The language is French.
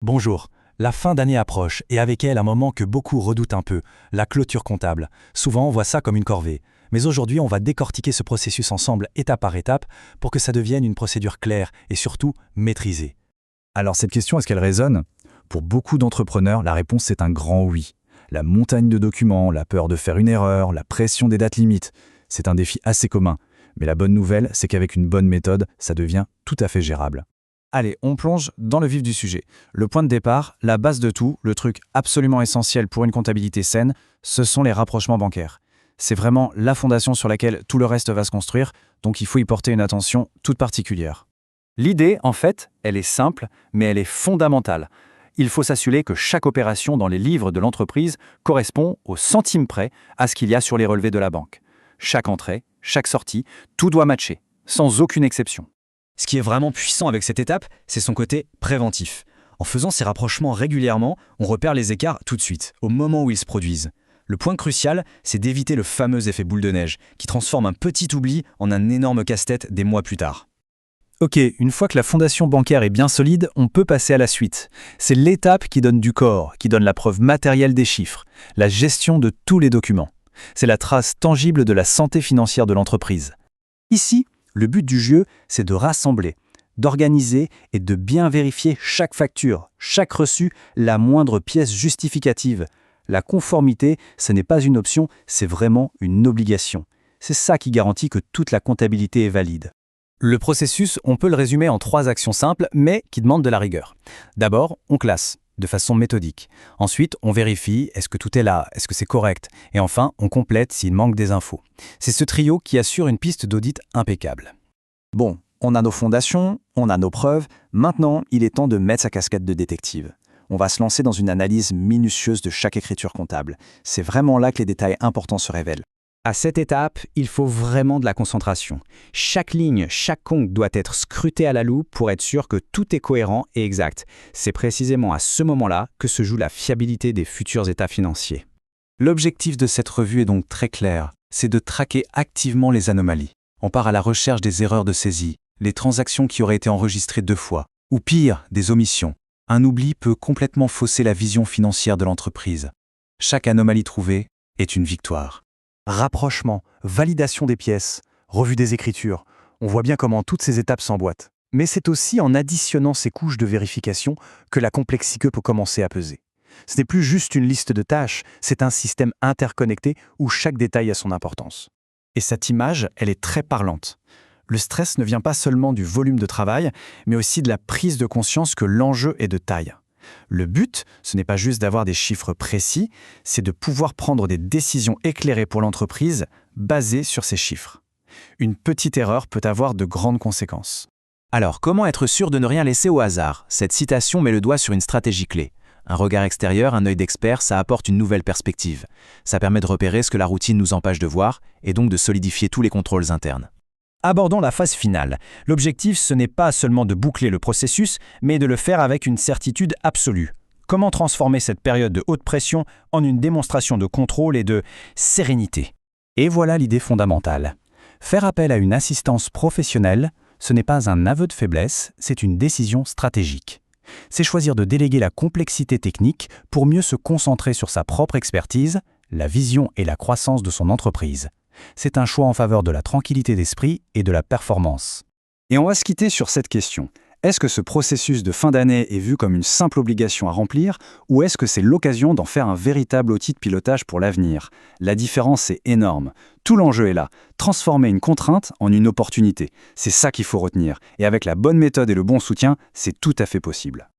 Bonjour, la fin d'année approche et avec elle un moment que beaucoup redoutent un peu, la clôture comptable. Souvent on voit ça comme une corvée. Mais aujourd'hui on va décortiquer ce processus ensemble étape par étape pour que ça devienne une procédure claire et surtout maîtrisée. Alors cette question, est-ce qu'elle résonne? Pour beaucoup d'entrepreneurs, la réponse est un grand oui. La montagne de documents, la peur de faire une erreur, la pression des dates limites, c'est un défi assez commun. Mais la bonne nouvelle, c'est qu'avec une bonne méthode, ça devient tout à fait gérable. Allez, on plonge dans le vif du sujet. Le point de départ, la base de tout, le truc absolument essentiel pour une comptabilité saine, ce sont les rapprochements bancaires. C'est vraiment la fondation sur laquelle tout le reste va se construire, donc il faut y porter une attention toute particulière. L'idée, en fait, elle est simple, mais elle est fondamentale. Il faut s'assurer que chaque opération dans les livres de l'entreprise correspond au centime près à ce qu'il y a sur les relevés de la banque. Chaque entrée, chaque sortie, tout doit matcher, sans aucune exception. Ce qui est vraiment puissant avec cette étape, c'est son côté préventif. En faisant ces rapprochements régulièrement, on repère les écarts tout de suite, au moment où ils se produisent. Le point crucial, c'est d'éviter le fameux effet boule de neige, qui transforme un petit oubli en un énorme casse-tête des mois plus tard. Ok, une fois que la fondation bancaire est bien solide, on peut passer à la suite. C'est l'étape qui donne du corps, qui donne la preuve matérielle des chiffres, la gestion de tous les documents. C'est la trace tangible de la santé financière de l'entreprise. Ici, le but du jeu, c'est de rassembler, d'organiser et de bien vérifier chaque facture, chaque reçu, la moindre pièce justificative. La conformité, ce n'est pas une option, c'est vraiment une obligation. C'est ça qui garantit que toute la comptabilité est valide. Le processus, on peut le résumer en 3 actions simples, mais qui demandent de la rigueur. D'abord, on classe, de façon méthodique. Ensuite, on vérifie, est-ce que tout est là, est-ce que c'est correct? Et enfin, on complète s'il manque des infos. C'est ce trio qui assure une piste d'audit impeccable. Bon, on a nos fondations, on a nos preuves, maintenant, il est temps de mettre sa casquette de détective. On va se lancer dans une analyse minutieuse de chaque écriture comptable. C'est vraiment là que les détails importants se révèlent. À cette étape, il faut vraiment de la concentration. Chaque ligne, chaque compte doit être scruté à la loupe pour être sûr que tout est cohérent et exact. C'est précisément à ce moment-là que se joue la fiabilité des futurs états financiers. L'objectif de cette revue est donc très clair, c'est de traquer activement les anomalies. On part à la recherche des erreurs de saisie, les transactions qui auraient été enregistrées 2 fois, ou pire, des omissions. Un oubli peut complètement fausser la vision financière de l'entreprise. Chaque anomalie trouvée est une victoire. Rapprochement, validation des pièces, revue des écritures, on voit bien comment toutes ces étapes s'emboîtent. Mais c'est aussi en additionnant ces couches de vérification que la complexité peut commencer à peser. Ce n'est plus juste une liste de tâches, c'est un système interconnecté où chaque détail a son importance. Et cette image, elle est très parlante. Le stress ne vient pas seulement du volume de travail, mais aussi de la prise de conscience que l'enjeu est de taille. Le but, ce n'est pas juste d'avoir des chiffres précis, c'est de pouvoir prendre des décisions éclairées pour l'entreprise basées sur ces chiffres. Une petite erreur peut avoir de grandes conséquences. Alors, comment être sûr de ne rien laisser au hasard? Cette citation met le doigt sur une stratégie clé. Un regard extérieur, un œil d'expert, ça apporte une nouvelle perspective. Ça permet de repérer ce que la routine nous empêche de voir et donc de solidifier tous les contrôles internes. Abordons la phase finale. L'objectif, ce n'est pas seulement de boucler le processus, mais de le faire avec une certitude absolue. Comment transformer cette période de haute pression en une démonstration de contrôle et de sérénité? Et voilà l'idée fondamentale. Faire appel à une assistance professionnelle, ce n'est pas un aveu de faiblesse, c'est une décision stratégique. C'est choisir de déléguer la complexité technique pour mieux se concentrer sur sa propre expertise, la vision et la croissance de son entreprise. C'est un choix en faveur de la tranquillité d'esprit et de la performance. Et on va se quitter sur cette question. Est-ce que ce processus de fin d'année est vu comme une simple obligation à remplir ou est-ce que c'est l'occasion d'en faire un véritable outil de pilotage pour l'avenir? La différence est énorme. Tout l'enjeu est là. Transformer une contrainte en une opportunité. C'est ça qu'il faut retenir. Et avec la bonne méthode et le bon soutien, c'est tout à fait possible.